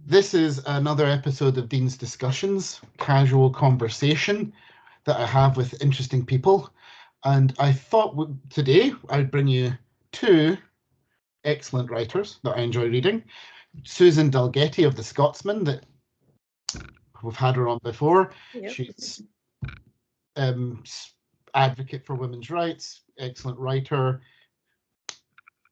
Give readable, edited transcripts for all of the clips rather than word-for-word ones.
This is another episode of Dean's Discussions, casual conversation that I have with interesting people. And I thought today I'd bring you two excellent writers that I enjoy reading. Susan Dalgetty of The Scotsman, that we've had her on before. Yep. She's advocate for women's rights, excellent writer,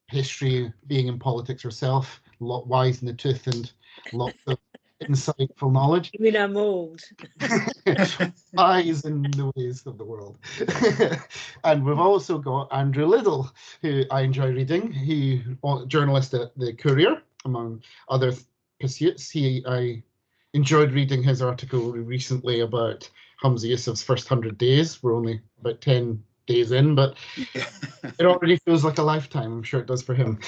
history, being in politics herself, a lot wise in the tooth and lots of insightful knowledge. You mean I'm old? Wise in the ways of the world. And we've also got Andrew Liddell, who I enjoy reading. He journalist at the Courier, among other pursuits. I enjoyed reading his article recently about Humza Yousaf's first 100 days. We're only about 10 days in, but it already feels like a lifetime. I'm sure it does for him.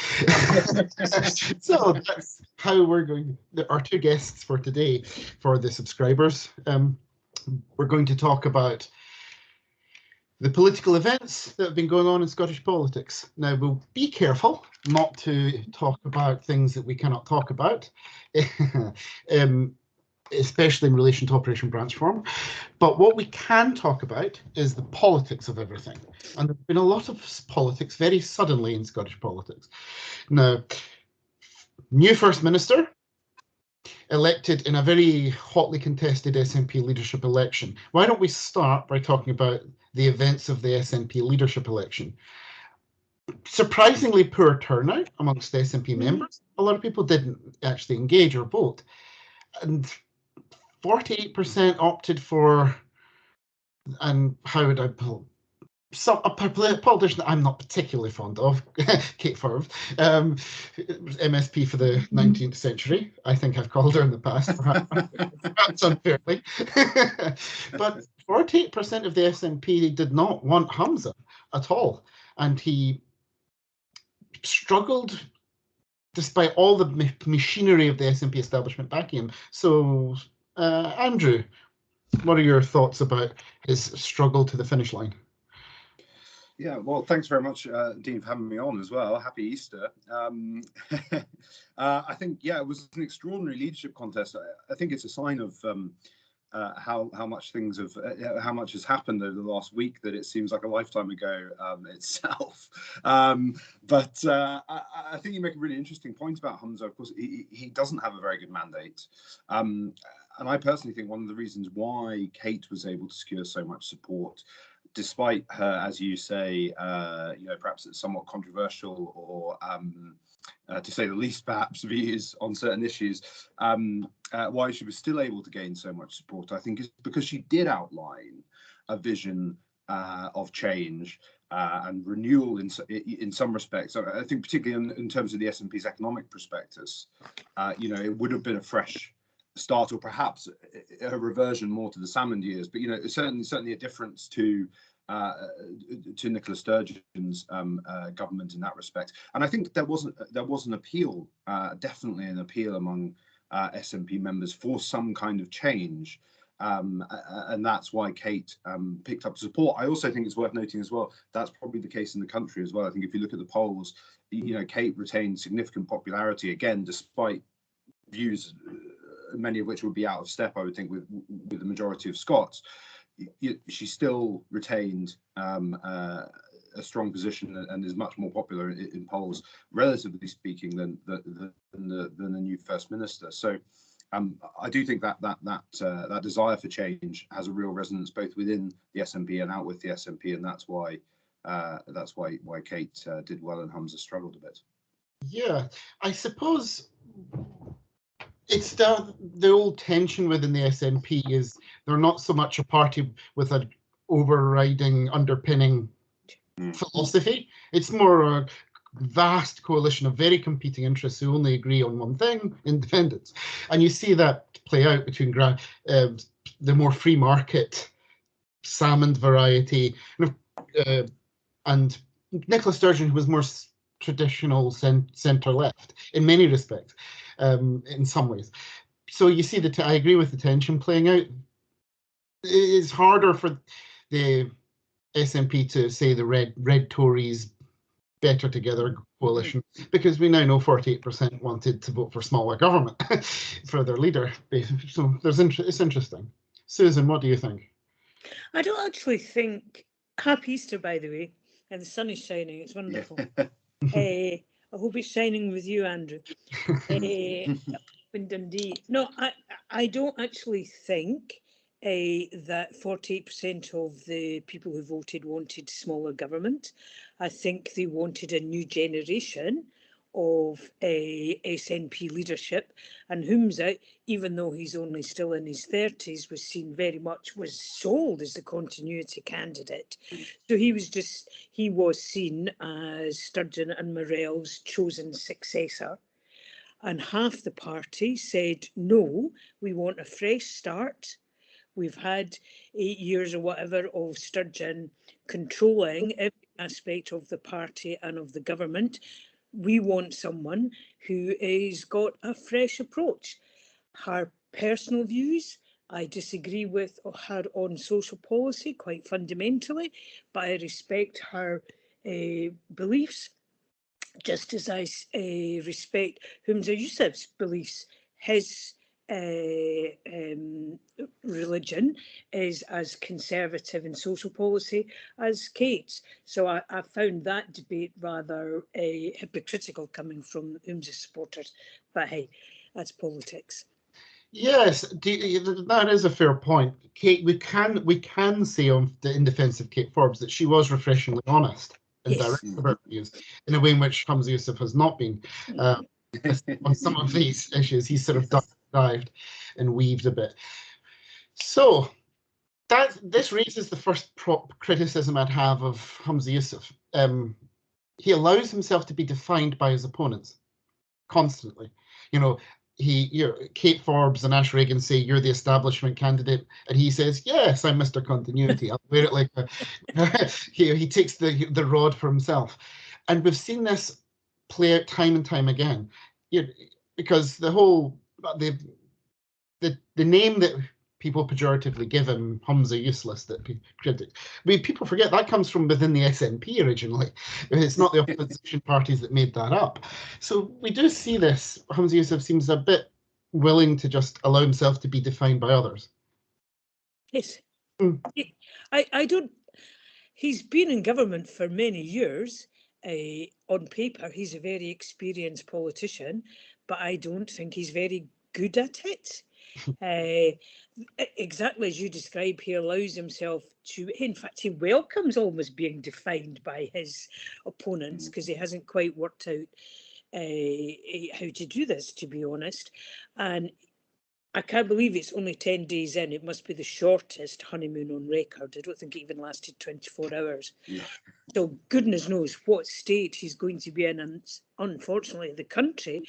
So that's how we're going. Our two guests for today, for the subscribers, we're going to talk about the political events that have been going on in Scottish politics. Now, we'll be careful not to talk about things that we cannot talk about, especially in relation to Operation Branchform. But what we can talk about is the politics of everything. And there's been a lot of politics very suddenly in Scottish politics. Now, new First Minister, elected in a very hotly contested SNP leadership election. Why don't we start by talking about the events of the SNP leadership election? Surprisingly poor turnout amongst the SNP members. A lot of people didn't actually engage or vote. And 48% opted for, and how would I pull? A politician that I'm not particularly fond of, Kate Furve, MSP for the 19th century. I think I've called her in the past, perhaps unfairly. But 48% of the SNP did not want Humza at all. And he struggled despite all the machinery of the SNP establishment backing him. So, Andrew, what are your thoughts about his struggle to the finish line? Yeah, well, thanks very much, Dean, for having me on as well. Happy Easter. I think, yeah, it was an extraordinary leadership contest. I think it's a sign of how much things have, how much has happened over the last week that it seems like a lifetime ago itself. But I think you make a really interesting point about Humza. Of course, he doesn't have a very good mandate. And I personally think one of the reasons why Kate was able to secure so much support, despite her, as you say, perhaps it's somewhat controversial or, to say the least, perhaps views on certain issues, why she was still able to gain so much support, I think, is because she did outline a vision of change and renewal in some respects. I think particularly in terms of the SNP's economic prospectus, it would have been a fresh start, or perhaps a reversion more to the Salmond years, but certainly a difference to Nicola Sturgeon's government in that respect. And I think there was an appeal, definitely an appeal among SNP members for some kind of change, and that's why Kate picked up support. I also think it's worth noting as well, that's probably the case in the country as well. I think if you look at the polls, Kate retained significant popularity, again, despite views, many of which would be out of step, I would think, with the majority of Scots. She still retained a strong position and is much more popular in polls, relatively speaking, than the new First Minister. So I do think that desire for change has a real resonance both within the SNP and out with the SNP, and that's why Kate did well and Humza struggled a bit. Yeah, I suppose it's the old tension within the SNP is they're not so much a party with an overriding underpinning philosophy. It's more a vast coalition of very competing interests who only agree on one thing: independence. And you see that play out between the more free market Salmond variety and Nicola Sturgeon, who was more traditional centre left in many respects. In some ways. So you see I agree with the tension playing out. It's harder for the SNP to say the red Tories better together coalition, because we now know 48% wanted to vote for smaller government for their leader. So it's interesting. Susan, what do you think? I don't actually think. Happy Easter, by the way, and the sun is shining. It's wonderful. I hope it's shining with you, Andrew. In Dundee. No, I don't actually think that 48% of the people who voted wanted smaller government. I think they wanted a new generation of SNP leadership, and Humza, even though he's only still in his 30s, was sold as the continuity candidate. So he was seen as Sturgeon and Morell's chosen successor. And half the party said, no, we want a fresh start. We've had 8 years or whatever of Sturgeon controlling every aspect of the party and of the government. We want someone who has got a fresh approach. Her personal views, I disagree with her on social policy quite fundamentally, but I respect her beliefs, just as I respect Humza Yousaf's beliefs. His religion is as conservative in social policy as Kate's. So I found that debate rather hypocritical coming from Humza supporters. But hey, that's politics. Yes, that is a fair point. Kate, we can say in defence of Kate Forbes that she was refreshingly honest and direct about views in a way in which Humza Yousaf has not been on some of these issues. He's sort of dived and weaved a bit. So this raises the first criticism I'd have of Humza Yousaf. He allows himself to be defined by his opponents constantly. You know, Kate Forbes and Ash Reagan say you're the establishment candidate, and he says, yes, I'm Mr. Continuity. I'll wear it like he takes the rod for himself. And we've seen this play out time and time again, because the name that people pejoratively give him, Humza Useless, that people forget that comes from within the SNP originally. It's not the opposition parties that made that up. So we do see this. Humza Yousaf seems a bit willing to just allow himself to be defined by others. Yes. I don't. He's been in government for many years. On paper, he's a very experienced politician, but I don't think he's very good at it. Exactly as you describe, he allows himself to, in fact, he welcomes almost being defined by his opponents, because he hasn't quite worked out how to do this, to be honest. And I can't believe it's only 10 days in. It must be the shortest honeymoon on record. I don't think it even lasted 24 hours. Yeah. So goodness knows what state he's going to be in, and unfortunately the country,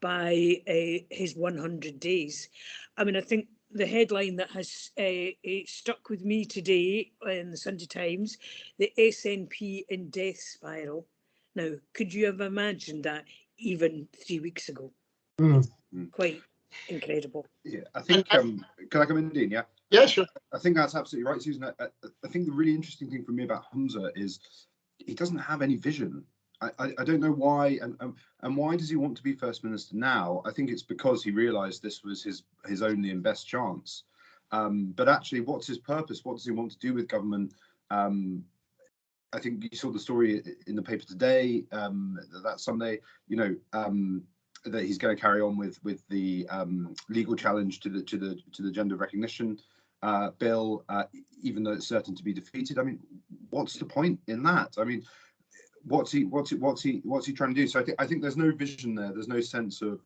by his 100 days. I mean, I think the headline that has stuck with me today in the Sunday Times, the SNP in death spiral. Now, could you have imagined that even 3 weeks ago? Quite incredible. Yeah, I think, can I come in, Dean? Yeah? Yeah, sure. I think that's absolutely right, Susan. I think the really interesting thing for me about Humza is he doesn't have any vision. I don't know why, and why does he want to be First Minister now? I think it's because he realised this was his only and best chance. But actually, what's his purpose? What does he want to do with government? I think you saw the story in the paper today, that Sunday, that he's going to carry on with the legal challenge to the gender recognition bill, even though it's certain to be defeated. I mean, what's the point in that? I mean, what's he trying to do? So I think there's no vision there. There's no sense of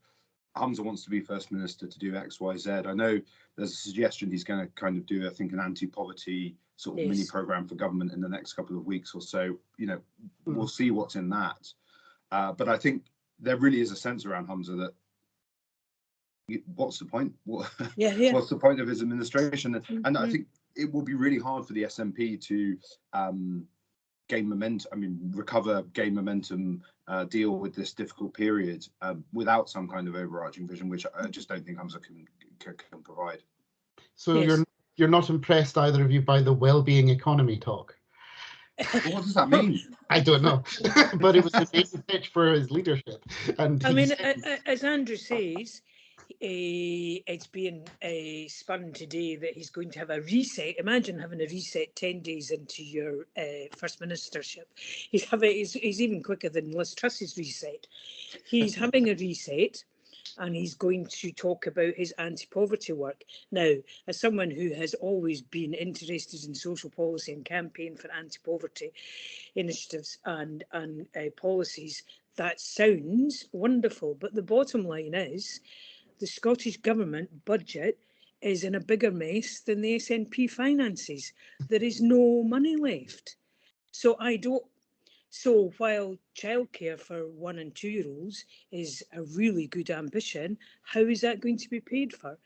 Humza wants to be First Minister to do X, Y, Z. I know there's a suggestion he's going to kind of do, I think, an anti-poverty sort of mini program for government in the next couple of weeks or so. We'll see what's in that. But I think there really is a sense around Humza that what's the point? What's the point of his administration? And I think it will be really hard for the SNP to gain momentum, deal with this difficult period without some kind of overarching vision, which I just don't think Humza can provide. So you're not impressed, either of you, by the well-being economy talk? Well, what does that mean? I don't know, but it was a big pitch for his leadership. And I mean, as Andrew says, it's being spun today that he's going to have a reset. Imagine having a reset 10 days into your first ministership. He's even quicker than Liz Truss's reset. He's having a reset, and he's going to talk about his anti-poverty work. Now, as someone who has always been interested in social policy and campaign for anti-poverty initiatives and policies, that sounds wonderful. But the bottom line is the Scottish Government budget is in a bigger mess than the SNP finances. There is no money left. So while childcare for 1 and 2 year olds is a really good ambition, how is that going to be paid for?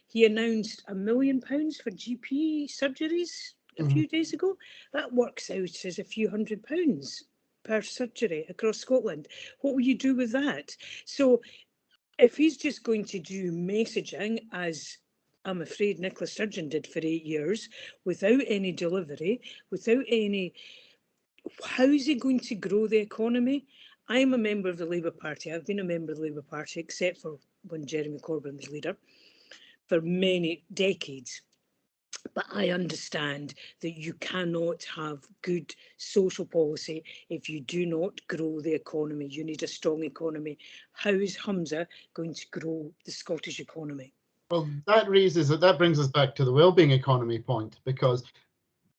He announced £1 million for GP surgeries a few days ago. That works out as a few £100 per surgery across Scotland. What will you do with that? So if he's just going to do messaging, as I'm afraid Nicola Sturgeon did for 8 years, without any delivery, without any... How is he going to grow the economy? I'm a member of the Labour Party. I've been a member of the Labour Party, except for when Jeremy Corbyn was leader, for many decades. But I understand that you cannot have good social policy if you do not grow the economy. You need a strong economy. How is Humza going to grow the Scottish economy? Well, that brings us back to the wellbeing economy point, because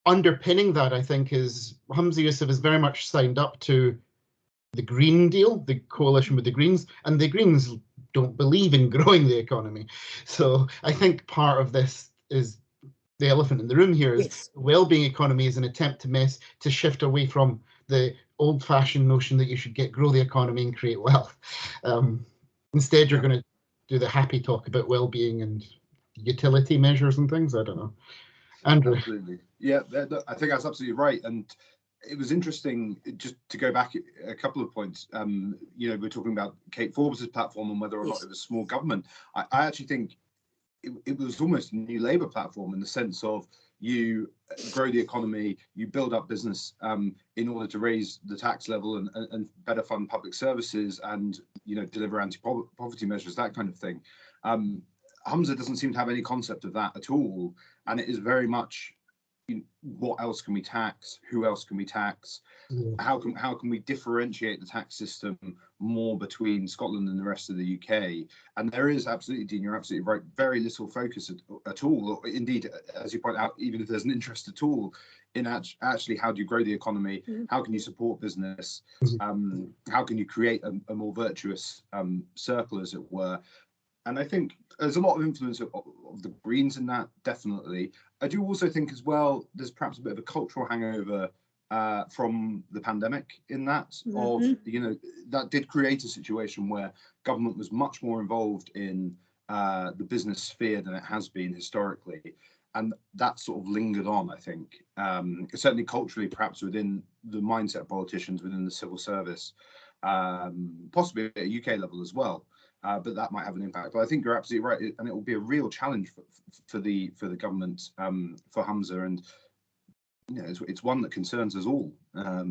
underpinning that, I think, is Humza Yousaf is very much signed up to the Green Deal, the coalition with the Greens, and the Greens don't believe in growing the economy. So I think part of this is the elephant in the room here is Yes. the well-being economy is an attempt to shift away from the old-fashioned notion that you should grow the economy and create wealth. Instead, you're going to do the happy talk about well-being and utility measures and things. I don't know. Andrew. Absolutely. Yeah, I think that's absolutely right. And it was interesting, just to go back a couple of points. We're talking about Kate Forbes's platform and whether or not it was small government. I actually think it was almost a new Labour platform, in the sense of you grow the economy, you build up business in order to raise the tax level and better fund public services and deliver anti-poverty measures, that kind of thing. Humza doesn't seem to have any concept of that at all, and it is very much what else can we tax? Who else can we tax? Yeah. How can we differentiate the tax system more between Scotland and the rest of the UK? And there is absolutely, Dean, you're absolutely right, very little focus at all. Or indeed, as you point out, even if there's an interest at all in actually how do you grow the economy? How can you support business? How can you create a more virtuous circle, as it were? And I think there's a lot of influence of the Greens in that, definitely. I do also think as well, there's perhaps a bit of a cultural hangover from the pandemic in that, that did create a situation where government was much more involved in the business sphere than it has been historically. And that sort of lingered on, I think, certainly culturally, perhaps within the mindset of politicians, within the civil service, possibly at a UK level as well. But that might have an impact. But I think you're absolutely right, and it will be a real challenge for the government, for Humza, and it's one that concerns us all.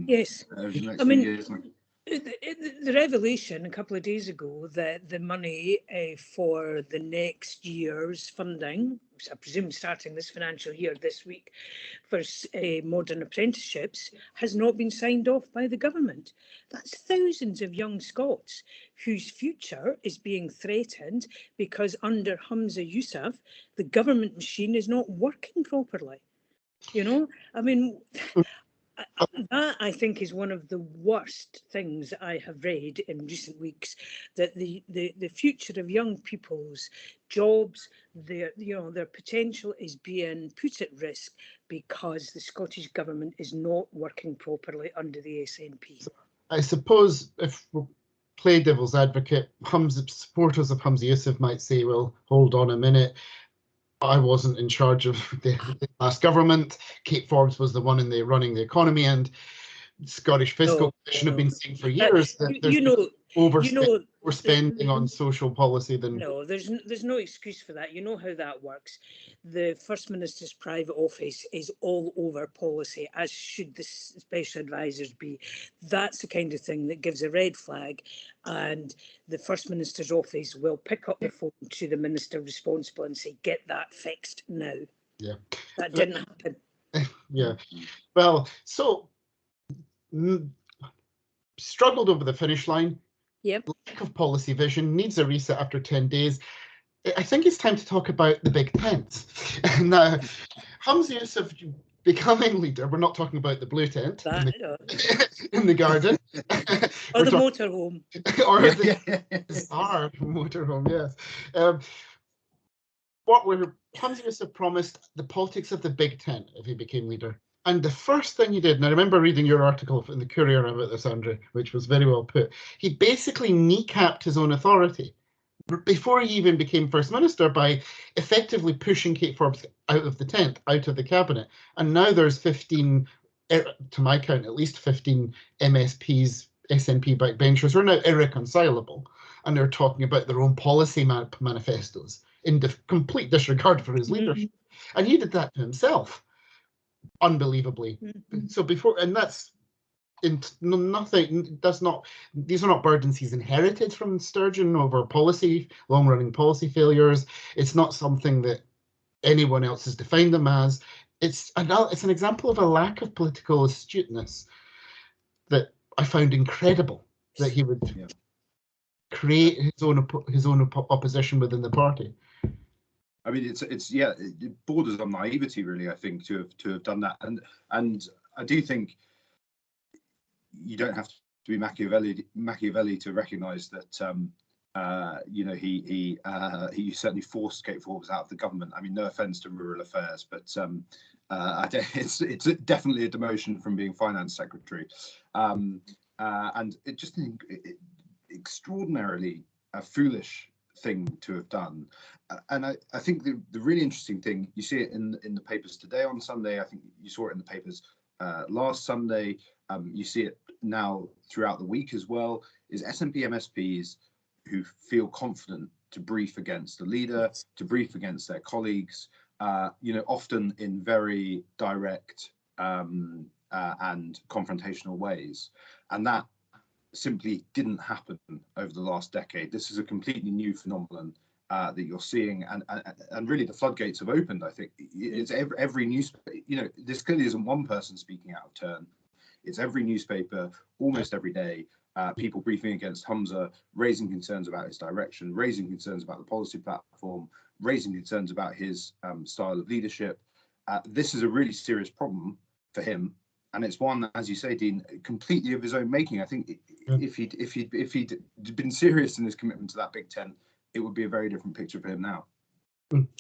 Yes, over the next I few mean, years. the revelation a couple of days ago that the money for the next year's funding, I presume starting this financial year this week, for modern apprenticeships has not been signed off by the government. That's thousands of young Scots whose future is being threatened because under Humza Yousaf, the government machine is not working properly. I mean, that I think is one of the worst things I have read in recent weeks, that the future of young people's jobs, their potential is being put at risk because the Scottish Government is not working properly under the SNP. I suppose if we play devil's advocate, supporters of Humza Yousaf might say, well, hold on a minute. I wasn't in charge of the last government. Kate Forbes was the one running the economy, and Scottish Fiscal Commission have been saying for years that there's overspending on social policy than... No, there's no excuse for that. You know how that works. The First Minister's private office is all over policy, as should the special advisors be. That's the kind of thing that gives a red flag, and the First Minister's office will pick up the phone to the minister responsible and say, get that fixed now. Yeah. That didn't happen. Yeah. Well, so struggled over the finish line. Yep. Lack of policy vision, needs a reset after 10 days. I think it's time to talk about the big tent. Now, Humza Yousaf becoming leader, we're not talking about the blue tent in the garden. Or the motorhome. Or the bizarre motorhome, yes. Humza Yousaf promised the politics of the big tent if he became leader. And the first thing he did, and I remember reading your article in the Courier about this, Andrew, which was very well put, he basically kneecapped his own authority before he even became First Minister by effectively pushing Kate Forbes out of the tent, out of the cabinet. And now there's 15, to my count, at least 15 MSPs, SNP backbenchers who are now irreconcilable. And they're talking about their own policy manifestos in complete disregard for his leadership. And he did that to himself. Unbelievably. So before, and that's nothing, that's not, these are not burdens he's inherited from Sturgeon over policy, long-running policy failures. It's not something that anyone else has defined them as. It's an example of a lack of political astuteness that I found incredible, that he would create his own opposition within the party. I mean, it borders on naivety, really. I think to have done that, and I do think you don't have to be Machiavelli to recognise that he certainly forced Kate Forbes out of the government. I mean, no offence to rural affairs, but it's definitely a demotion from being finance secretary, and it just extraordinarily foolish thing to have done. And I think the really interesting thing, you see it in the papers today on Sunday, I think you saw it in the papers last Sunday, you see it now throughout the week as well, is SNP MSPs who feel confident to brief against the leader, to brief against their colleagues, often in very direct and confrontational ways. And that simply didn't happen over the last decade. This is a completely new phenomenon that you're seeing, and really the floodgates have opened. I think it's every newspaper. This clearly isn't one person speaking out of turn. It's every newspaper, almost every day, people briefing against Humza, raising concerns about his direction, raising concerns about the policy platform, raising concerns about his style of leadership. This is a really serious problem for him. And it's one, as you say, Dean, completely of his own making. I think if he'd been serious in his commitment to that big tent, it would be a very different picture for him now.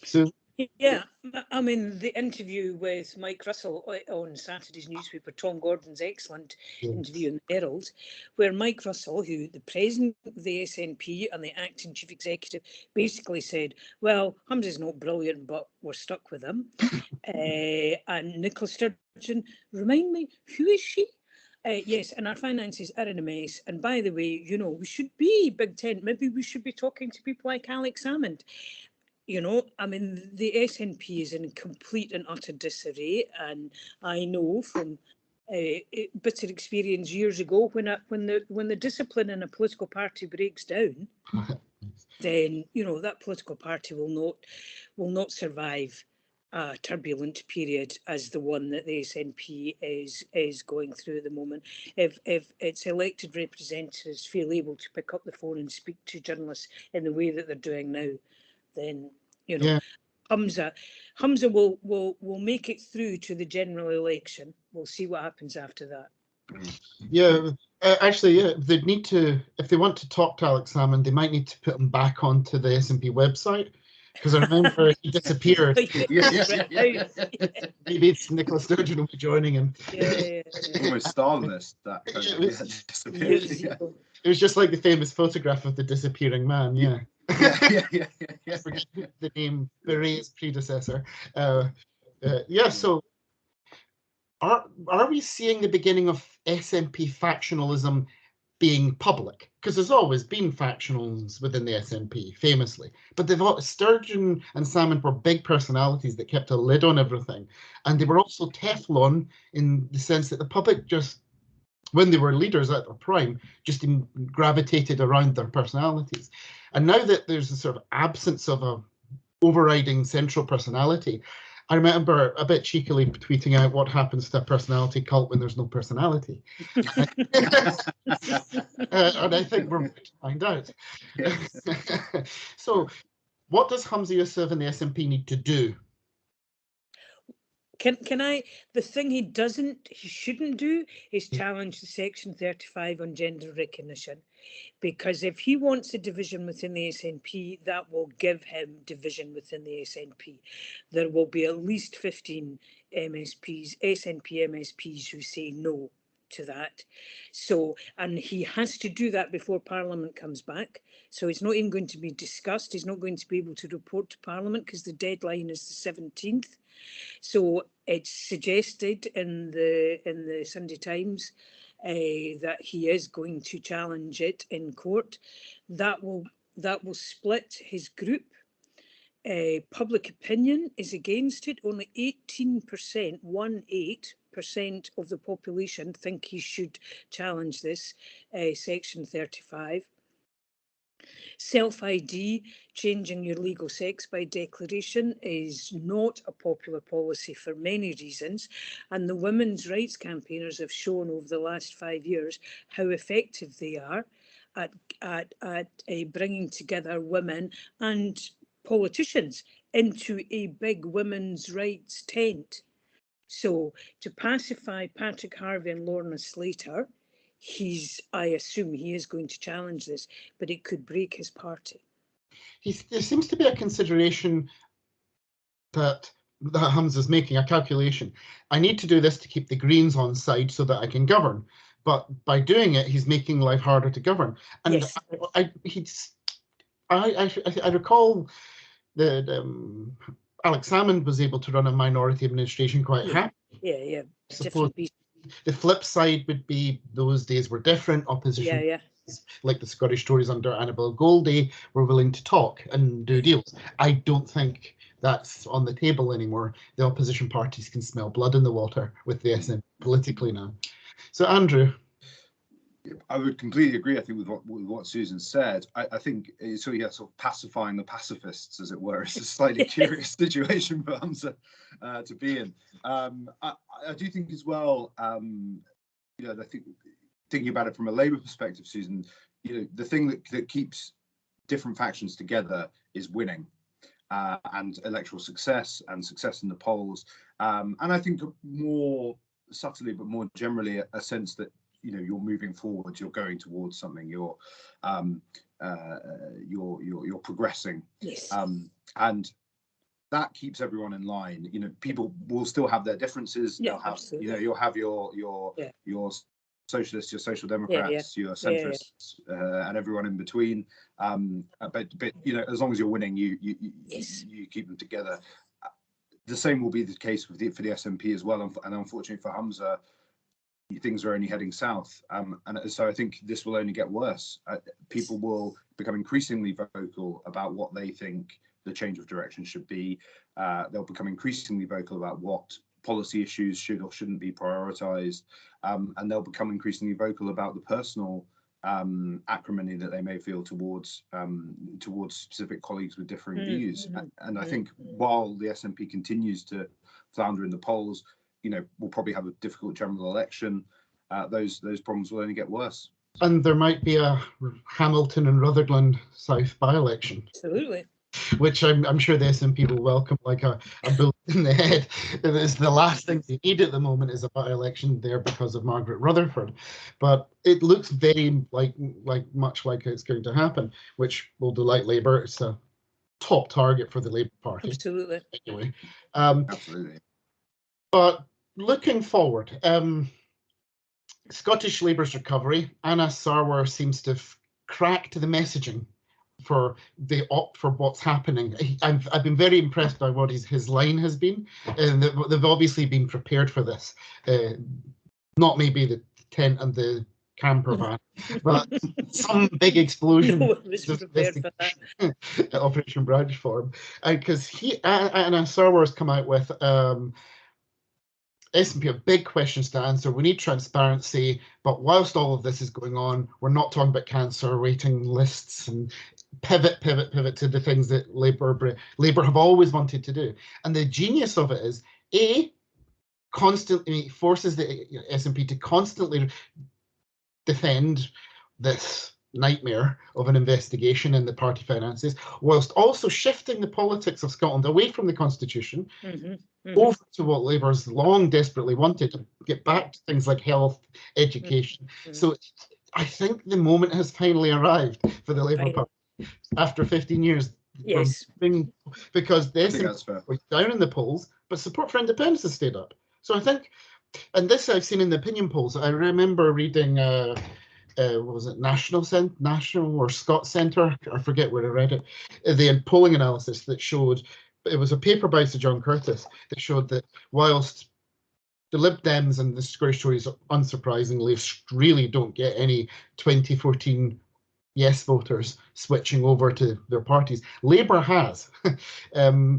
So, yeah, I mean, the interview with Mike Russell on Saturday's newspaper, Tom Gordon's excellent interview in the Herald, where Mike Russell, who the president of the SNP and the acting chief executive, basically said, well, Humza's not brilliant, but we're stuck with him. And Nicola Sturgeon, remind me, who is she? Yes, and our finances are in a mess. And by the way, we should be Big Tent. Maybe we should be talking to people like Alex Salmond. I mean, the SNP is in complete and utter disarray. And I know from bitter experience years ago, when the discipline in a political party breaks down, then that political party will not survive a turbulent period as the one that the SNP is going through at the moment. If its elected representatives feel able to pick up the phone and speak to journalists in the way that they're doing now, then Humza will make it through to the general election. We'll see what happens after that. Yeah, actually, they'd need to, if they want to talk to Alex Salmond, they might need to put him back onto the SNP website. Because I remember he disappeared. Maybe it's Nicola Sturgeon will be joining him. Almost Stalinist, that kind of, It was just like the famous photograph of the disappearing man. Yeah. I forget the name, Beret's predecessor. So are we seeing the beginning of SNP factionalism being public? Because there's always been factionals within the SNP, famously. But Sturgeon and Salmond were big personalities that kept a lid on everything. And they were also Teflon in the sense that the public just, when they were leaders at their prime, just gravitated around their personalities. And now that there's a sort of absence of a overriding central personality, I remember a bit cheekily tweeting out what happens to a personality cult when there's no personality. And I think we're going to find out. So what does Humza Yousaf and the SNP need to do? Can I, the thing he shouldn't do is challenge the Section 35 on gender recognition, because if he wants a division within the SNP, that will give him division within the SNP. There will be at least 15 MSPs, SNP MSPs who say no to that. So, and he has to do that before Parliament comes back. So it's not even going to be discussed. He's not going to be able to report to Parliament because the deadline is the 17th. So it's suggested in the Sunday Times that he is going to challenge it in court. That will split his group. Public opinion is against it. Only 18%, 18% of the population think he should challenge this Section 35. Self-ID, changing your legal sex by declaration, is not a popular policy for many reasons, and the women's rights campaigners have shown over the last 5 years how effective they are at bringing together women and politicians into a big women's rights tent. So to pacify Patrick Harvey and Lorna Slater, I assume he is going to challenge this, but it could break his party. There seems to be a consideration that Humza's making, a calculation. I need to do this to keep the Greens on side so that I can govern. But by doing it, he's making life harder to govern. And yes. I recall that Alex Salmond was able to run a minority administration quite happily. Yeah. Suppose the flip side would be those days were different. Opposition, like the Scottish Tories under Annabel Goldie, were willing to talk and do deals. I don't think that's on the table anymore. The opposition parties can smell blood in the water with the SNP politically now. So, Andrew. I would completely agree, I think, with what Susan said. I think sort of pacifying the pacifists, as it were, is a slightly curious situation for Humza to be in. I do think as well, I think thinking about it from a Labour perspective, Susan, the thing that keeps different factions together is winning and electoral success and success in the polls. And I think more subtly, but more generally, a sense that you're moving forward, you're going towards something, you're progressing. Yes. And that keeps everyone in line. People will still have their differences. Yeah, They'll have, absolutely. You'll have your socialists, your social democrats, your centrists, and everyone in between. But as long as you're winning, you keep them together. The same will be the case for the SNP as well. And unfortunately for Humza, things are only heading south, and so I think this will only get worse. People will become increasingly vocal about what they think the change of direction should be. They'll become increasingly vocal about what policy issues should or shouldn't be prioritised, and they'll become increasingly vocal about the personal acrimony that they may feel towards specific colleagues with differing views. And I think while the SNP continues to flounder in the polls, we'll probably have a difficult general election. Those problems will only get worse. And there might be a Hamilton and Rutherglen South by-election. Absolutely. Which I'm sure the SNP will welcome like a bullet in the head. It is the last thing they need at the moment is a by-election there because of Margaret Rutherford. But it looks very much like it's going to happen, which will delight Labour. It's a top target for the Labour Party. Absolutely. Anyway. Absolutely. But looking forward, Scottish Labour's recovery, Anna Sarwar seems to have cracked the messaging for they opt for what's happening. I've been very impressed by what his line has been, and they've obviously been prepared for this. Not maybe the tent and the camper van, but some big explosion. No one was prepared for that. Operation Branch form, because he and Star Wars come out with SNP have big questions to answer. We need transparency, but whilst all of this is going on, we're not talking about cancer waiting lists and pivot to the things that Labour have always wanted to do. And the genius of it is, constantly forces the SNP to constantly defend this nightmare of an investigation in the party finances, whilst also shifting the politics of Scotland away from the Constitution over to what Labour's long desperately wanted, to get back to things like health, education. So I think the moment has finally arrived for the Labour Party after 15 years. Yes. Because the SNP was down in the polls, but support for independence has stayed up. So I think, and this I've seen in the opinion polls. I remember reading, what was it, National or Scots Centre? I forget where I read it. The polling analysis that showed, it was a paper by Sir John Curtis that showed that whilst the Lib Dems and the Scottish Tories, unsurprisingly, really don't get any 2014 yes voters switching over to their parties. Labour has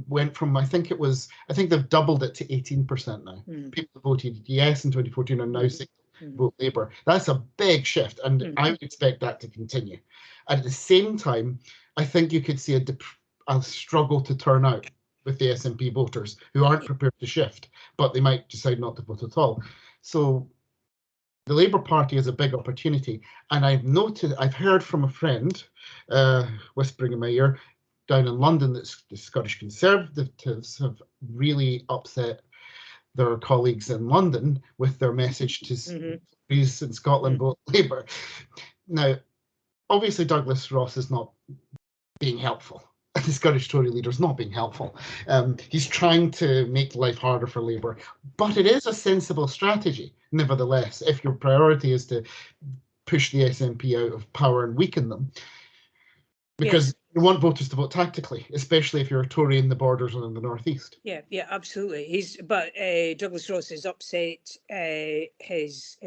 went from, I think they've doubled it to 18% now. People who voted yes in 2014 are now saying vote Labour. That's a big shift, and I would expect that to continue. At the same time, I think you could see a struggle to turn out with the SNP voters who aren't prepared to shift, but they might decide not to vote at all. So the Labour Party is a big opportunity, and I've heard from a friend, whispering in my ear, down in London, that the Scottish Conservatives have really upset their colleagues in London with their message to Greece and Scotland vote Labour. Now, obviously Douglas Ross is not being helpful. The Scottish Tory leader is not being helpful. He's trying to make life harder for Labour, but it is a sensible strategy, nevertheless, if your priority is to push the SNP out of power and weaken them. Because you want voters to vote tactically, especially if you're a Tory in the borders and in the northeast. Yeah, absolutely. But Douglas Ross has upset his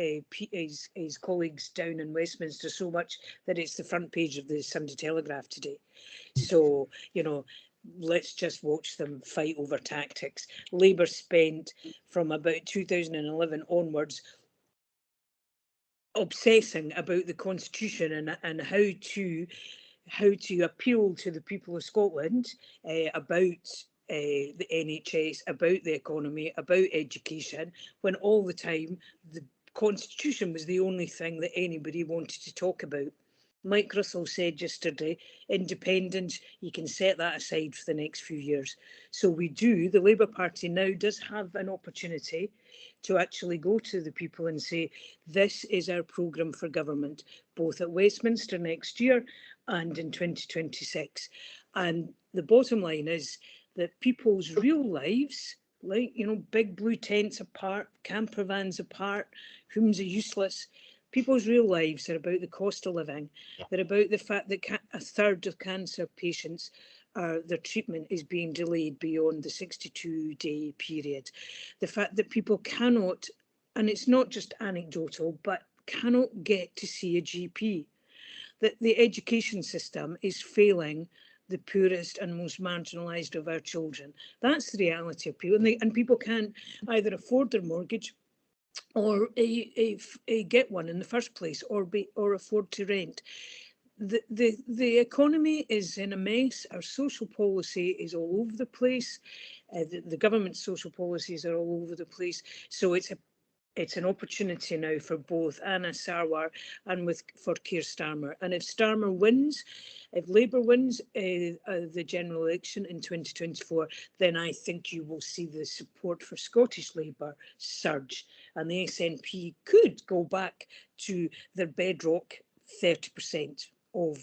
colleagues down in Westminster so much that it's the front page of the Sunday Telegraph today. So, let's just watch them fight over tactics. Labour spent from about 2011 onwards obsessing about the Constitution and how to appeal to the people of Scotland about the NHS, about the economy, about education, when all the time the Constitution was the only thing that anybody wanted to talk about. Mike Russell said yesterday, independence, you can set that aside for the next few years. So the Labour Party now does have an opportunity to actually go to the people and say, this is our programme for government, both at Westminster next year and in 2026. And the bottom line is that people's real lives, like, big blue tents apart, camper vans apart, Humza Yousaf, people's real lives are about the cost of living. They're about the fact that a third of cancer patients, their treatment is being delayed beyond the 62-day period. The fact that people cannot, and it's not just anecdotal, but cannot get to see a GP. That the education system is failing the poorest and most marginalised of our children. That's the reality of people. And people can't either afford their mortgage or get one in the first place, or afford to rent. The economy is in a mess. Our social policy is all over the place. The government's social policies are all over the place. So it's an opportunity now for both Anna Sarwar and for Keir Starmer. And if Starmer wins, if Labour wins the general election in 2024, then I think you will see the support for Scottish Labour surge, and the SNP could go back to their bedrock 30% of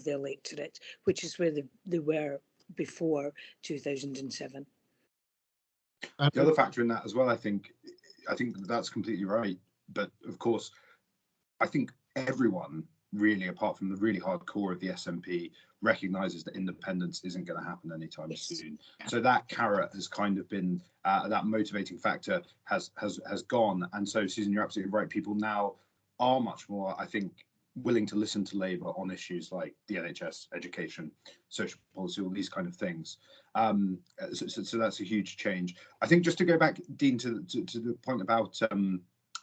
the electorate, which is where they were before 2007. The other factor in that as well, I think that's completely right. But of course, I think everyone really, apart from the really hardcore of the SNP, recognises that independence isn't going to happen anytime soon. So that carrot has kind of been that motivating factor has gone. And so, Susan, you're absolutely right. People now are much more, I think, willing to listen to Labour on issues like the NHS, education, social policy, all these kind of things. So that's a huge change. I think, just to go back, Dean, to the point about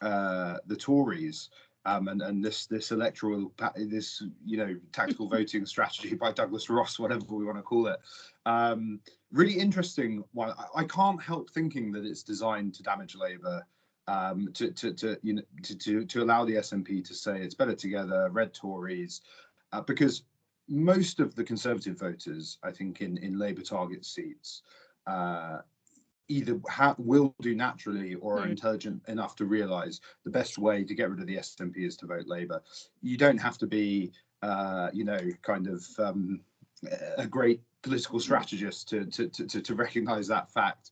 the Tories. And this electoral, this tactical voting strategy by Douglas Ross, whatever we want to call it, really interesting one. I can't help thinking that it's designed to damage Labour, to allow the SNP to say it's better together, red Tories, because most of the Conservative voters, I think, in Labour target seats, either will do naturally or are intelligent enough to realise the best way to get rid of the SNP is to vote Labour. You don't have to be, a great political strategist to recognise that fact.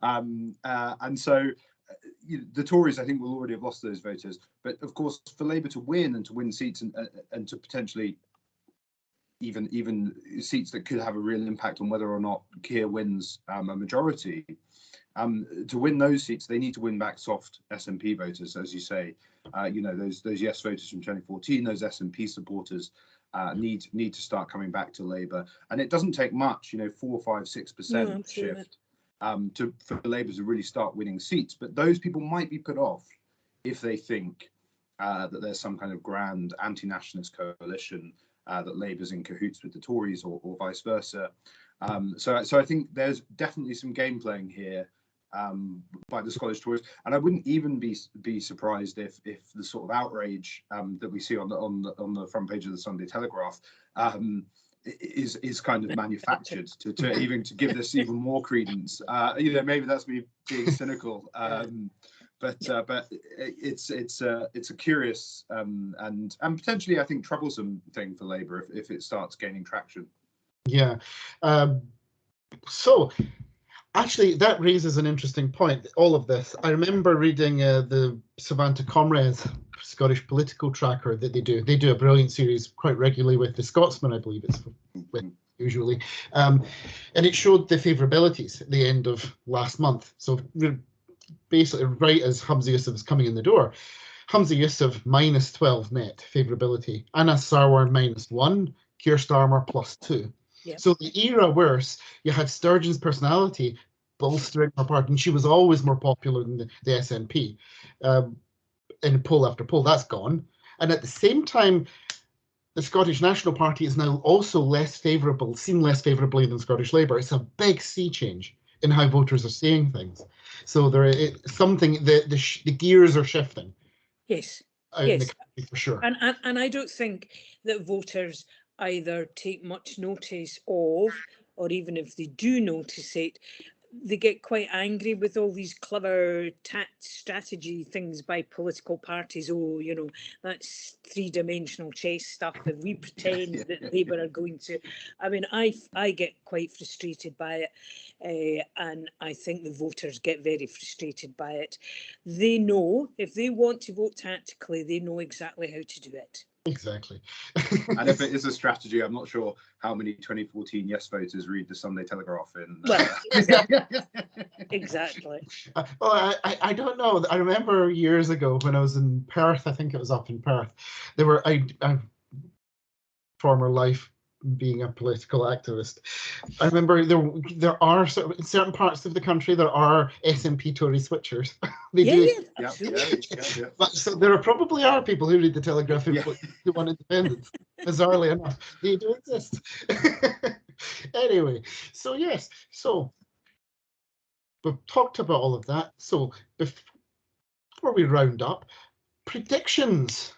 And so the Tories, I think, will already have lost those voters. But of course, for Labour to win and to win seats and to potentially even seats that could have a real impact on whether or not Keir wins a majority, to win those seats, they need to win back soft SNP voters, as you say. Those yes voters from 2014, those SNP supporters need to start coming back to Labour. And it doesn't take much, 4, 5, 6% shift for Labour to really start winning seats. But those people might be put off if they think that there's some kind of grand anti-nationalist coalition, that Labour's in cahoots with the Tories or vice versa. So I think there's definitely some game playing here by the Scottish Tories, and I wouldn't even be surprised if the sort of outrage that we see on the front page of the Sunday Telegraph is kind of manufactured to even to give this even more credence. Maybe that's me being cynical. But it's a curious and potentially, I think, troublesome thing for Labour if it starts gaining traction. Yeah. So actually, that raises an interesting point. All of this, I remember reading the Savanta Comrades Scottish political tracker that they do. They do a brilliant series quite regularly with the Scotsman, I believe it's with usually, and it showed the favourabilities at the end of last month. So basically, right as Humza Yousaf was coming in the door, Humza Yousaf -12 net favourability, Anna Sarwar -1, Keir Starmer +2. Yep. So the era worse, you had Sturgeon's personality bolstering her party, and she was always more popular than the SNP. In poll after poll, that's gone. And at the same time, the Scottish National Party is now also less favourable, seen less favourably than Scottish Labour. It's a big sea change in how voters are seeing things. So there is something, the gears are shifting. Yes. In the country, for sure. And I don't think that voters either take much notice of, or even if they do notice it, they get quite angry with all these clever strategy things by political parties. Oh, that's three-dimensional chess stuff that we pretend that Labour are going to. I mean, I get quite frustrated by it, and I think the voters get very frustrated by it. They know, if they want to vote tactically, they know exactly how to do it. Exactly. And if it is a strategy, I'm not sure how many 2014 yes voters read the Sunday Telegraph in. Well, exactly. Well, I don't know. I remember years ago when I was in Perth, I think it was up in Perth, there were, I former life being a political activist, I remember there are in certain parts of the country there are SNP Tory switchers. Absolutely. But so there probably are people who read the Telegraph who want independence. Bizarrely enough, they do exist. Anyway, so yes, so we've talked about all of that. So before we round up, predictions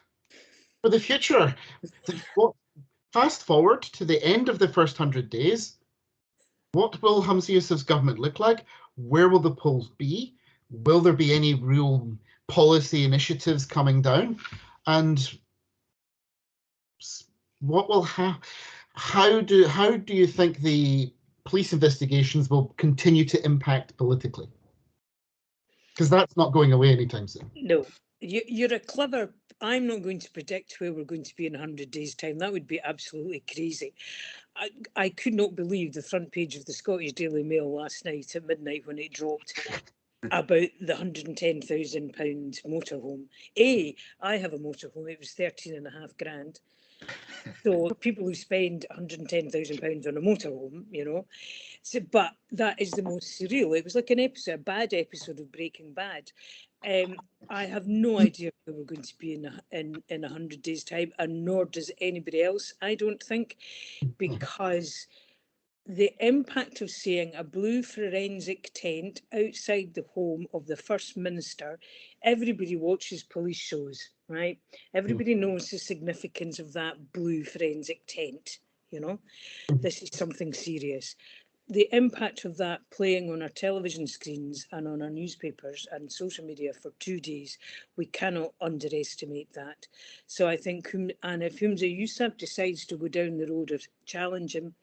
for the future. Fast forward to the end of the first 100 days. What will Humza Yousaf's government look like? Where will the polls be? Will there be any real policy initiatives coming down? And what will how do you think the police investigations will continue to impact politically? Because that's not going away anytime soon. No, you're a clever I'm not going to predict where we're going to be in 100 days' time. That would be absolutely crazy. I could not believe the front page of the Scottish Daily Mail last night at midnight when it dropped about the £110,000 motorhome. I have a motorhome. It was 13.5 grand. So people who spend £110,000 on a motorhome, you know. So, but that is the most surreal. It was like a bad episode of Breaking Bad. I have no idea where we're going to be in 100 days' time, and nor does anybody else, I don't think, because the impact of seeing a blue forensic tent outside the home of the First Minister, everybody watches police shows, right? Everybody knows the significance of that blue forensic tent, you know? This is something serious. The impact of that playing on our television screens and on our newspapers and social media for 2 days, we cannot underestimate that. So I think, and if Humza Yousaf decides to go down the road of challenging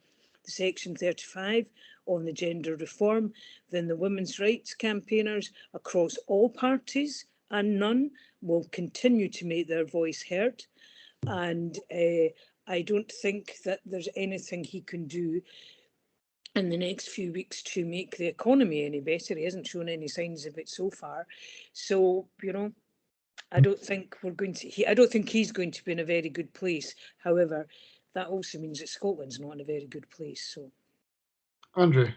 the Section 35 on the gender reform, then the women's rights campaigners across all parties and none will continue to make their voice heard. And I don't think that there's anything he can do in the next few weeks to make the economy any better. He hasn't shown any signs of it so far. So, you know, I don't think I don't think he's going to be in a very good place. However, that also means that Scotland's not in a very good place. So, Andrew.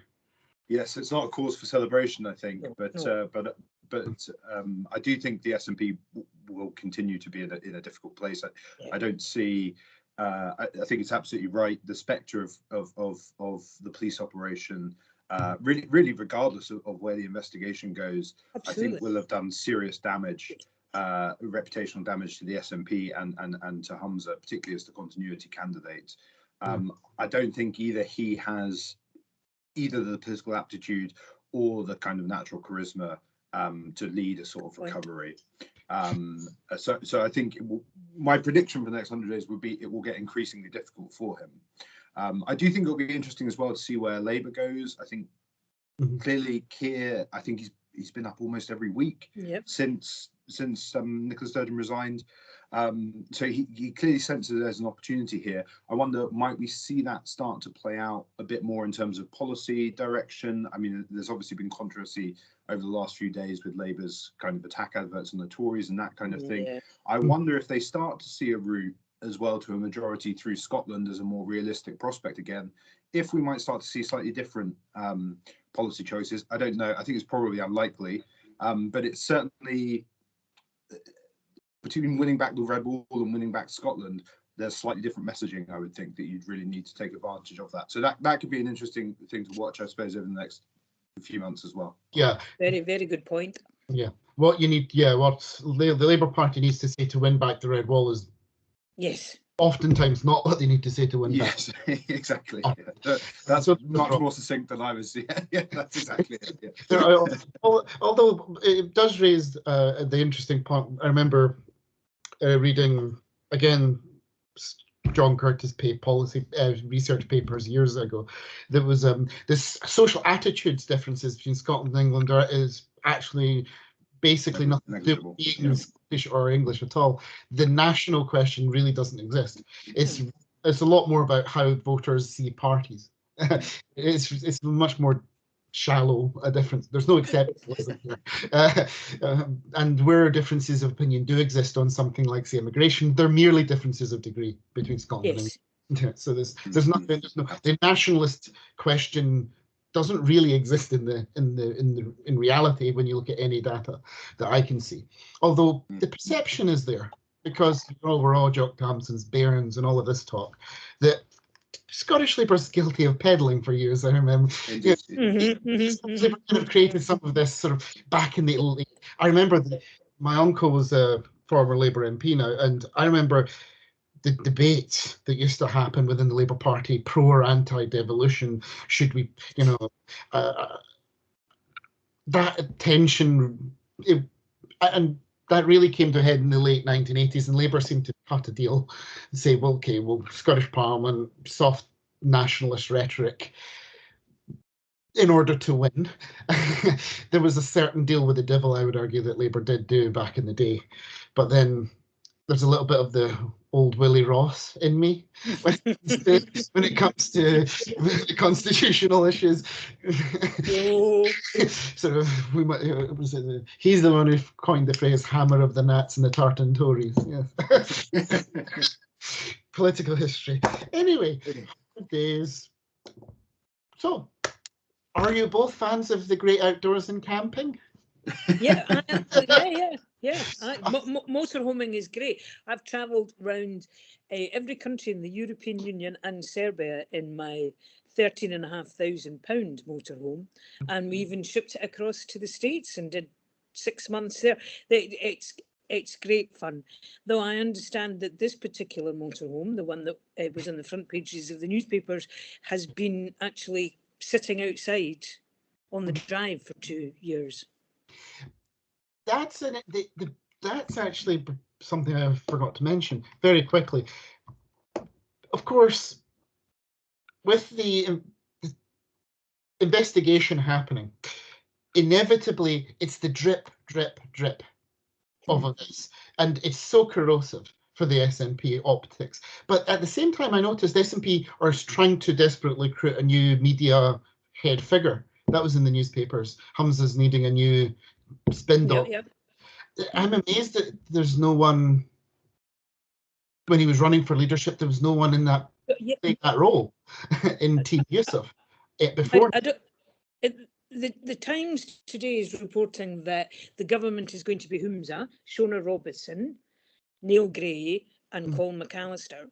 Yes, it's not a cause for celebration, I think, but I do think the SNP will continue to be in a difficult place. I don't see. I think it's absolutely right. The spectre of the police operation, really, regardless of where the investigation goes, absolutely. I think will have done serious damage, reputational damage to the SNP and to Humza, particularly as the continuity candidate. I don't think he has either the political aptitude or the kind of natural charisma to lead a sort of recovery. So I think my prediction for the next 100 days would be it will get increasingly difficult for him. I do think it'll be interesting as well to see where Labour goes. I think clearly Keir, I think he's been up almost every week since Nicola Sturgeon resigned. So he clearly senses there's an opportunity here. I wonder, might we see that start to play out a bit more in terms of policy direction? I mean, there's obviously been controversy over the last few days with Labour's kind of attack adverts on the Tories and that kind of thing. Yeah. I wonder if they start to see a route as well to a majority through Scotland as a more realistic prospect again, if we might start to see slightly different policy choices. I don't know. I think it's probably unlikely, but it's certainly, between winning back the Red Wall and winning back Scotland, there's slightly different messaging, I would think, that you'd really need to take advantage of that. So that could be an interesting thing to watch, I suppose, over the next few months as well. Yeah. Very, very good point. Yeah. What you need, what the Labour Party needs to say to win back the Red Wall is oftentimes not what they need to say to win back. Yes, exactly. Yeah. That's much more succinct than I was. Yeah, that's exactly it. Yeah. Although it does raise the interesting point. I remember reading again John Curtis policy research papers years ago. There was this social attitudes differences between Scotland and England is actually basically nothing to do with being Scottish or English at all. The national question really doesn't exist. It's a lot more about how voters see parties. It's much more shallow a difference. There's no exceptionalism here. And where differences of opinion do exist on something like, say, immigration, they're merely differences of degree between Scotland and England. So there's no the nationalist question doesn't really exist in reality when you look at any data that I can see. Although the perception is there, because we're all Jock Thompson's Barons and all of this talk, that Scottish Labour's guilty of peddling for years. I remember Labour kind of created some of this sort of back in the. I remember my uncle was a former Labour MP now, and I remember the debate that used to happen within the Labour Party, pro or anti-devolution. Should we, that tension, and that really came to a head in the late 1980s, and Labour seemed to cut a deal and say, well, okay, Scottish Parliament, soft nationalist rhetoric, in order to win. There was a certain deal with the devil, I would argue, that Labour did do back in the day. But then there's a little bit of the old Willie Ross in me when it comes to constitutional issues. Oh. Sort of, we might. He's the one who coined the phrase "hammer of the Nats and the tartan Tories." Yes. Political history. Anyway, days. So, are you both fans of the great outdoors and camping? Yeah, motorhoming is great. I've travelled around every country in the European Union and Serbia in my £13,500 motorhome, and we even shipped it across to the States and did 6 months there. It's great fun, though I understand that this particular motorhome, the one that was on the front pages of the newspapers, has been actually sitting outside on the drive for 2 years. That's that's actually something I forgot to mention very quickly. Of course, with the investigation happening, inevitably it's the drip, drip, drip of this, and it's so corrosive for the SNP optics. But at the same time, I noticed SNP are trying to desperately recruit a new media head figure. That was in the newspapers. Humza's needing a new spin doctor. Yep. I'm amazed that there's no one, when he was running for leadership, there was no one in that role in Team Yousaf before. The Times today is reporting that the government is going to be Humza, Shona Robertson, Neil Gray and Colin McAllister.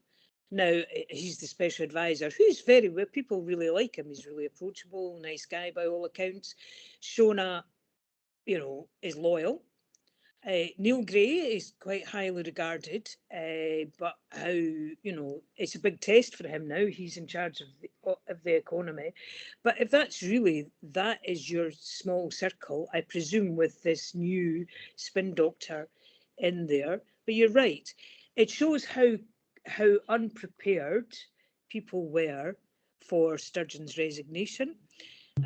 Now, he's the special advisor, who's very well, people really like him. He's really approachable, nice guy by all accounts. Shona, is loyal. Neil Gray is quite highly regarded, but it's a big test for him now. He's in charge of the economy. But if that is your small circle, I presume, with this new spin doctor in there. But you're right. It shows how unprepared people were for Sturgeon's resignation,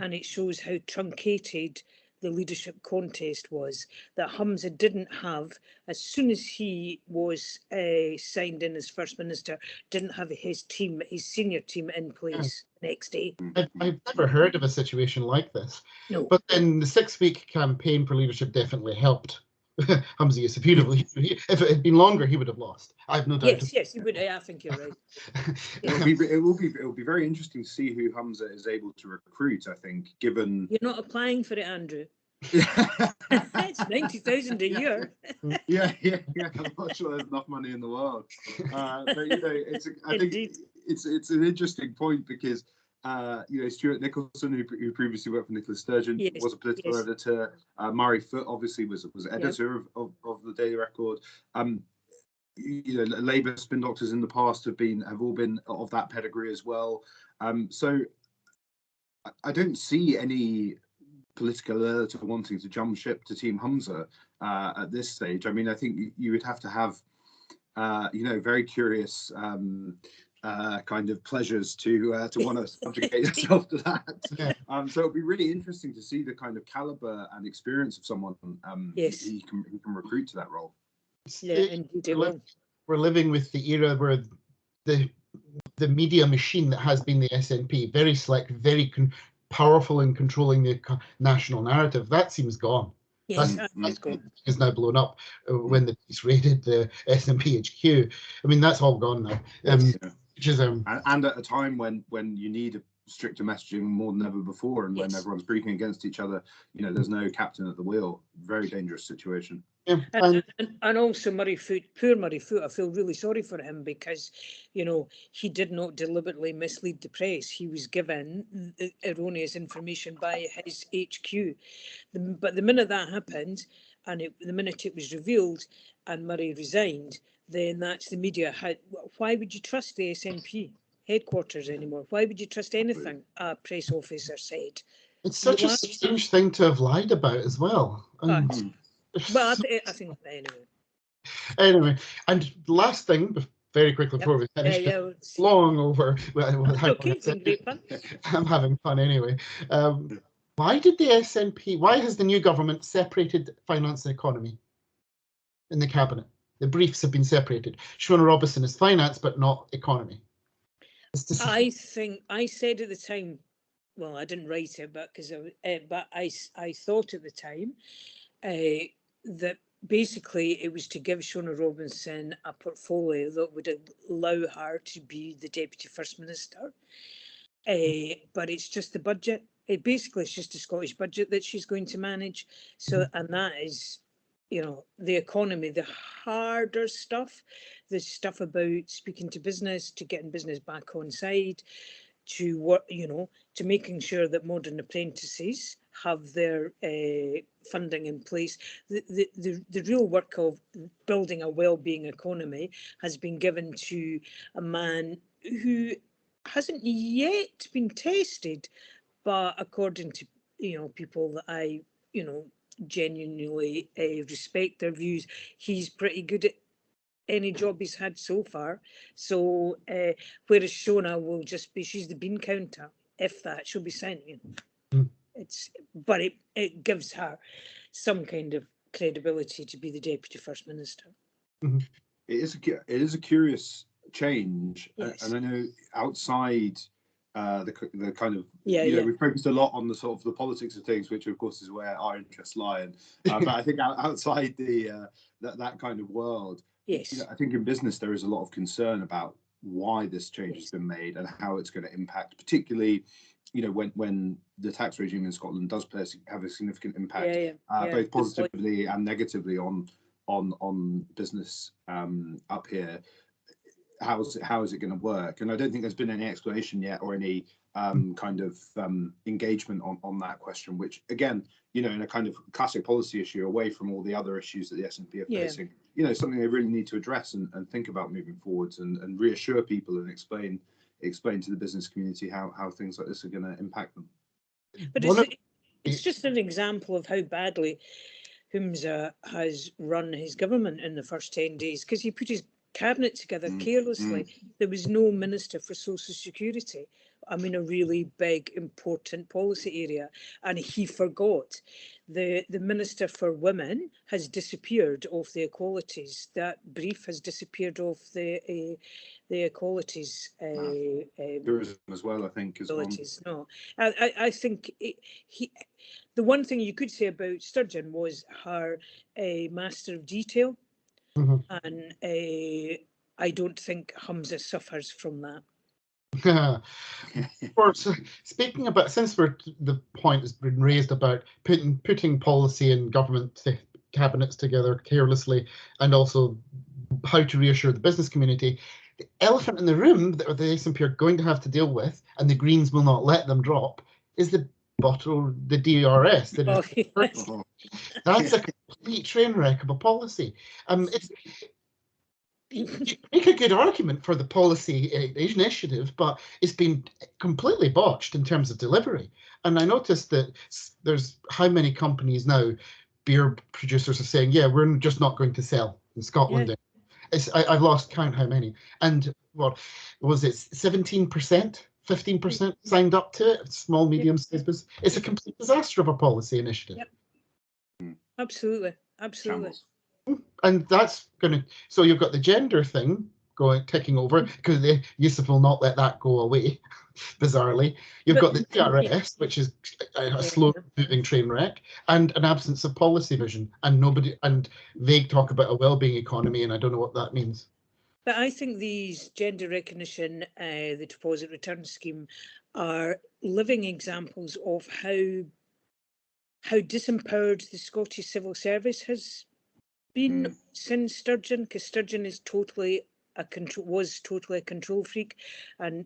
and it shows how truncated the leadership contest was, that Humza didn't have, as soon as he was signed in as First Minister, didn't have his senior team in place next day. I've never heard of a situation like this. No. But then the 6-week campaign for leadership definitely helped Humza Yousaf. If it had been longer, he would have lost. I have no doubt. Yes, he would. I think you're right. It will be very interesting to see who Humza is able to recruit. I think, given you're not applying for it, Andrew. It's 90,000 a year. Yeah. I'm not sure there's enough money in the world. But I think it's an interesting point because Stuart Nicholson, who previously worked for Nicola Sturgeon, was a political editor. Murray Foote obviously was editor of the Daily Record. Labour spin doctors in the past have all been of that pedigree as well. So I don't see any political editor wanting to jump ship to Team Humza at this stage. I mean, I think you would have to have very curious kind of pleasures to want to subjugate yourself to that. So it'll be really interesting to see the kind of caliber and experience of someone he can recruit to that role. We're living with the era where the media machine that has been the SNP, very select, very powerful in controlling the national narrative, that seems gone. Yes, that's is now blown up when the police raided the SNP HQ. I mean, that's all gone now. Which is and at a time when you need stricter messaging more than ever before, and when everyone's breaking against each other, there's no captain at the wheel. Very dangerous situation. Yeah. And also poor Murray Foote, I feel really sorry for him because, he did not deliberately mislead the press. He was given erroneous information by his HQ. But the minute that happened, and the minute it was revealed and Murray resigned, then that's the media. Why would you trust the SNP headquarters anymore? Why would you trust anything a press officer said? It's such a strange thing to have lied about as well. Well, I think anyway, and last thing, very quickly before we finish, long over. I'm having fun anyway. Why did the SNP? Why has the new government separated finance and economy in the cabinet? The briefs have been separated. Shona Robison is finance, but not economy. I think I said at the time, well, I didn't write it, but I thought at the time that basically it was to give Shona Robinson a portfolio that would allow her to be the Deputy First Minister. But it's just the budget. Basically, it's just the Scottish budget that she's going to manage. So, and that is, you know, the economy, the harder stuff, the stuff about speaking to business, to getting business back on side, to work, you know, to making sure that modern apprentices have their funding in place. The real work of building a well-being economy has been given to a man who hasn't yet been tested, but according to, you know, people that I, you know, genuinely respect their views, he's pretty good at any job he's had so far. So whereas Shona will just be, she's the bean counter, if that, she'll be sent, you know. But it gives her some kind of credibility to be the Deputy First Minister. It is a curious change, yes. and I know outside the kind of we've focused a lot on the sort of the politics of things, which of course is where our interests lie, and but I think outside the that kind of world, yes, you know, I think in business there is a lot of concern about why this change has been made and how it's going to impact, particularly, you know, when the tax regime in Scotland does have a significant impact, both positively and negatively on business up here. How is it going to work? And I don't think there's been any explanation yet or any kind of engagement on that question, which again, you know, in a kind of classic policy issue away from all the other issues that the SNP are facing, you know, something they really need to address and think about moving forwards and reassure people and explain to the business community how things like this are going to impact them. But it's just an example of how badly Humza has run his government in the first 10 days, because he put his cabinet together carelessly. There was no minister for social security. I mean, a really big, important policy area, and he forgot. The Minister for Women has disappeared off the equalities. That brief has disappeared off the equalities. Tourism as well, I think, is one. No, I think the one thing you could say about Sturgeon was her master of detail. And I don't think Humza suffers from that. Of course, speaking about, since the point has been raised about putting policy and government cabinets together carelessly, and also how to reassure the business community, the elephant in the room that the SNP are going to have to deal with, and the Greens will not let them drop, is the DRS. That's a complete train wreck of a policy. You make a good argument for the policy initiative, but it's been completely botched in terms of delivery. And I noticed that there's how many companies now, beer producers, are saying, yeah, we're just not going to sell in Scotland. I've lost count how many. And what was it, 17%? 15% signed up to it, small, medium-sized business. It's a complete disaster of a policy initiative. Absolutely. Shambles. And that's going to, so you've got the gender thing ticking over, because the Yousaf will not let that go away, bizarrely. You've got the DRS, which is a slow-moving train wreck, and an absence of policy vision, and vague talk about a well-being economy, and I don't know what that means. But I think these gender recognition, the deposit return scheme, are living examples of how disempowered the Scottish civil service has been since Sturgeon, because Sturgeon was totally a control freak, and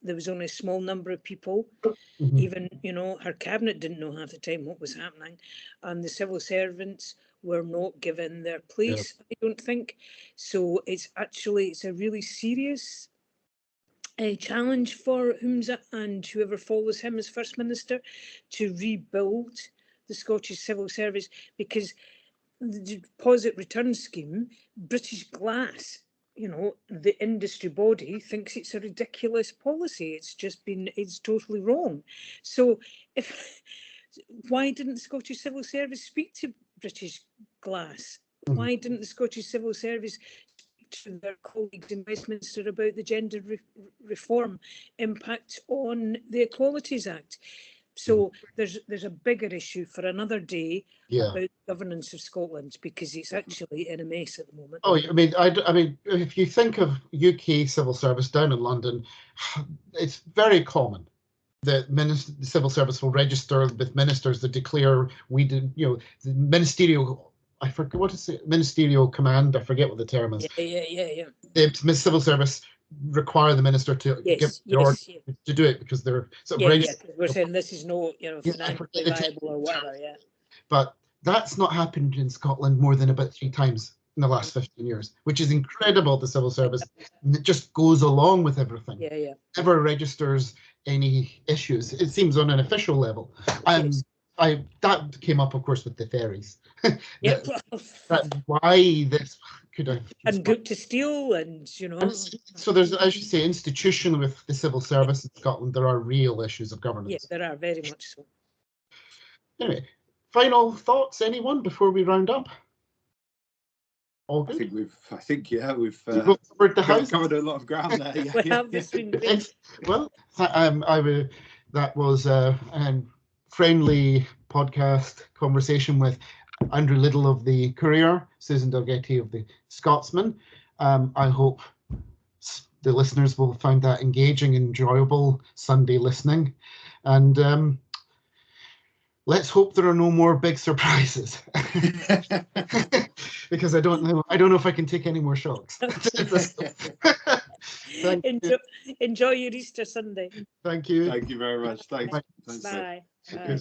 there was only a small number of people. Even, you know, her cabinet didn't know half the time what was happening, and the civil servants were not given their place, I don't think. So it's a really serious challenge for Humza and whoever follows him as First Minister to rebuild the Scottish civil service, because the deposit return scheme, British Glass, you know, the industry body, thinks it's a ridiculous policy. It's totally wrong. So why didn't the Scottish civil service speak to British Glass Why didn't the Scottish Civil Service speak to their colleagues in Westminster about the gender reform impact on the Equalities Act? So there's a bigger issue for another day about governance of Scotland, because it's actually in a mess at the moment. Oh, I mean, if you think of UK civil service down in London, it's very common that the civil service will register with ministers that declare the ministerial. I forget what is it. Ministerial command. I forget what the term is. Yeah. The civil service require the minister to give the order to do it because they're sort of we're saying this is no financially viable or whatever. Yeah. But that's not happened in Scotland more than about 3 times in the last 15 years, which is incredible. The civil service just goes along with everything. Yeah. Never registers any issues. It seems on an official level. That came up, of course, with the ferries. Why this could have and good to steal, and so there's, as you say, institution with the civil service in Scotland. There are real issues of governance. Yes, there are, very much so. Anyway, final thoughts, anyone, before we round up? All good? I think we've covered the house. Covered a lot of ground there. We have this been great. Well, that was a friendly podcast conversation with Andrew Liddell of the Courier, Susan Dalgetty of the Scotsman. I hope the listeners will find that engaging, enjoyable Sunday listening, and let's hope there are no more big surprises. Because I don't know if I can take any more shocks. Enjoy your Easter Sunday. Thank you. Thank you very much. Thanks. Bye. Bye.